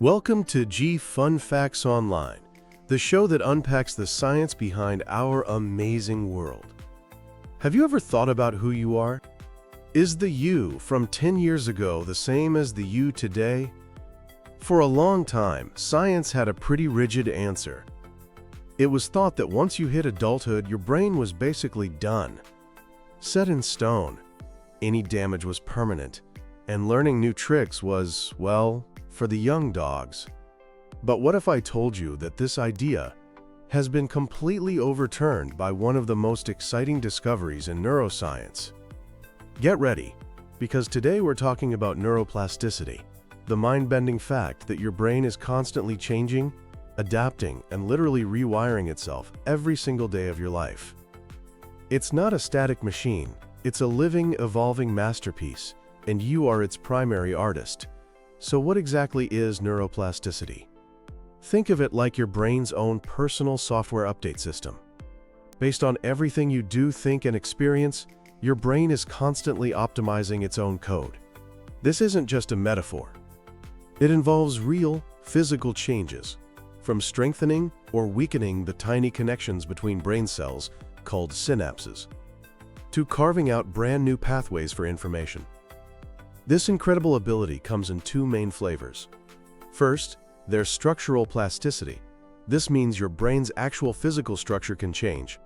Welcome to G Fun Facts Online, the show that unpacks the science behind our amazing world. Have you ever thought about who you are? Is the you from 10 years ago the same as the you today? For a long time, science had a pretty rigid answer. It was thought that once you hit adulthood, your brain was basically done. Set in stone. Any damage was permanent, and learning new tricks was, well, for the young dogs. But what if I told you that this idea has been completely overturned by one of the most exciting discoveries in neuroscience? Get ready, because today we're talking about neuroplasticity, the mind-bending fact that your brain is constantly changing, adapting, and literally rewiring itself every single day of your life. It's not a static machine, it's a living, evolving masterpiece, and you are its primary artist. So what exactly is neuroplasticity? Think of it like your brain's own personal software update system. Based on everything you do, think, and experience, your brain is constantly optimizing its own code. This isn't just a metaphor. It involves real, physical changes, from strengthening or weakening the tiny connections between brain cells, called synapses, to carving out brand new pathways for information. This incredible ability comes in two main flavors. First, there's structural plasticity. This means your brain's actual physical structure can change.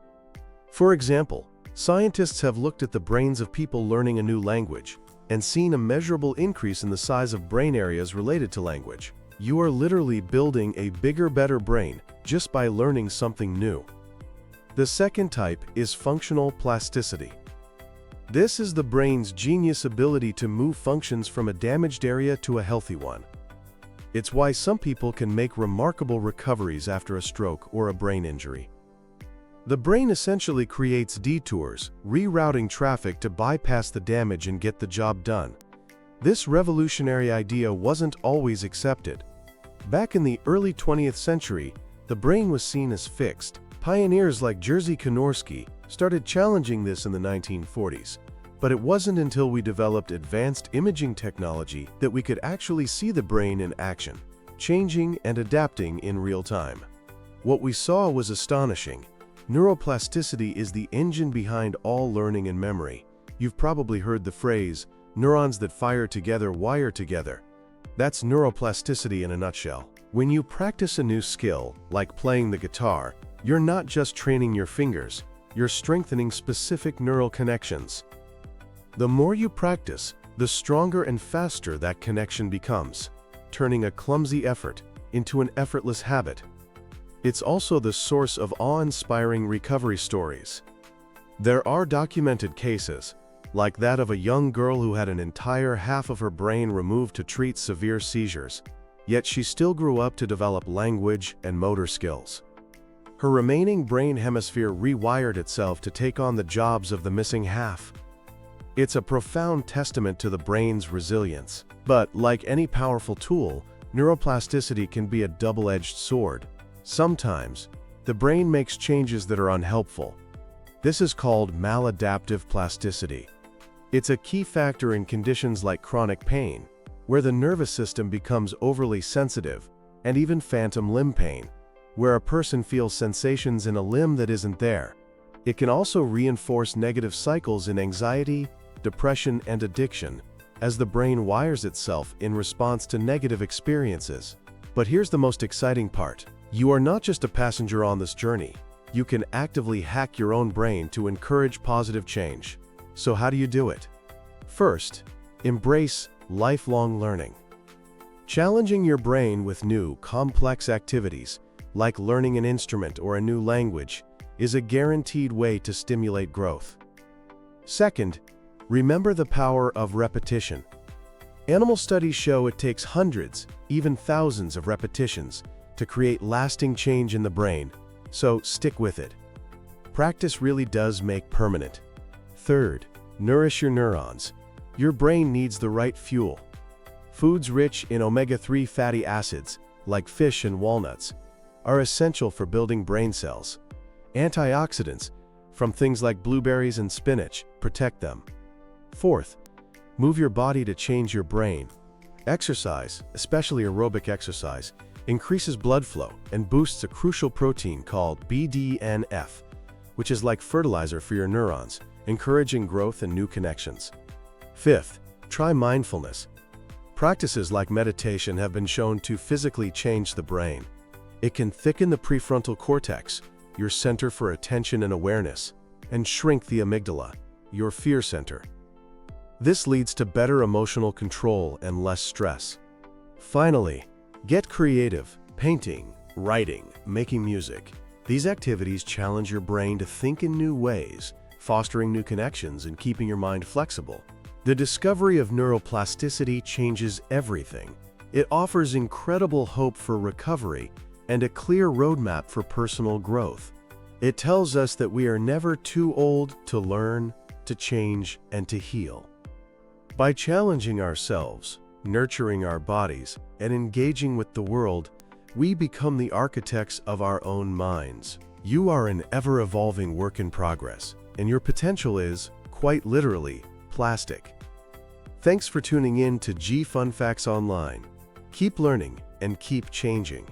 For example, scientists have looked at the brains of people learning a new language and seen a measurable increase in the size of brain areas related to language. You are literally building a bigger, better brain just by learning something new. The second type is functional plasticity. This is the brain's genius ability to move functions from a damaged area to a healthy one. It's why some people can make remarkable recoveries after a stroke or a brain injury. The brain essentially creates detours, rerouting traffic to bypass the damage and get the job done. This revolutionary idea wasn't always accepted. Back in the early 20th century, the brain was seen as fixed. Pioneers like Jerzy Konorski started challenging this in the 1940s, but it wasn't until we developed advanced imaging technology that we could actually see the brain in action, changing and adapting in real time. What we saw was astonishing. Neuroplasticity is the engine behind all learning and memory. You've probably heard the phrase, neurons that fire together wire together. That's neuroplasticity in a nutshell. When you practice a new skill, like playing the guitar, you're not just training your fingers, you're strengthening specific neural connections. The more you practice, the stronger and faster that connection becomes, turning a clumsy effort into an effortless habit. It's also the source of awe-inspiring recovery stories. There are documented cases, like that of a young girl who had an entire half of her brain removed to treat severe seizures, yet she still grew up to develop language and motor skills. Her remaining brain hemisphere rewired itself to take on the jobs of the missing half. It's a profound testament to the brain's resilience. But like any powerful tool, neuroplasticity can be a double-edged sword. Sometimes, the brain makes changes that are unhelpful. This is called maladaptive plasticity. It's a key factor in conditions like chronic pain, where the nervous system becomes overly sensitive, and even phantom limb pain, where a person feels sensations in a limb that isn't there. It can also reinforce negative cycles in anxiety, depression, and addiction, as the brain wires itself in response to negative experiences. But here's the most exciting part. You are not just a passenger on this journey. You can actively hack your own brain to encourage positive change. So how do you do it? First, embrace lifelong learning. Challenging your brain with new, complex activities, like learning an instrument or a new language, is a guaranteed way to stimulate growth. Second, remember the power of repetition. Animal studies show it takes hundreds, even thousands of repetitions to create lasting change in the brain, so stick with it. Practice really does make permanent. Third, nourish your neurons. Your brain needs the right fuel. Foods rich in omega-3 fatty acids, like fish and walnuts, are essential for building brain cells. Antioxidants, from things like blueberries and spinach, protect them. Fourth, move your body to change your brain. Exercise, especially aerobic exercise, increases blood flow and boosts a crucial protein called BDNF, which is like fertilizer for your neurons, encouraging growth and new connections. Fifth, try mindfulness. Practices like meditation have been shown to physically change the brain. It can thicken the prefrontal cortex, your center for attention and awareness, and shrink the amygdala, your fear center. This leads to better emotional control and less stress. Finally, get creative. Painting, writing, making music. These activities challenge your brain to think in new ways, fostering new connections and keeping your mind flexible. The discovery of neuroplasticity changes everything. It offers incredible hope for recovery and a clear roadmap for personal growth. It tells us that we are never too old to learn, to change, and to heal. By challenging ourselves, nurturing our bodies, and engaging with the world, we become the architects of our own minds. You are an ever-evolving work in progress, and your potential is, quite literally, plastic. Thanks for tuning in to G Fun Facts Online. Keep learning and keep changing.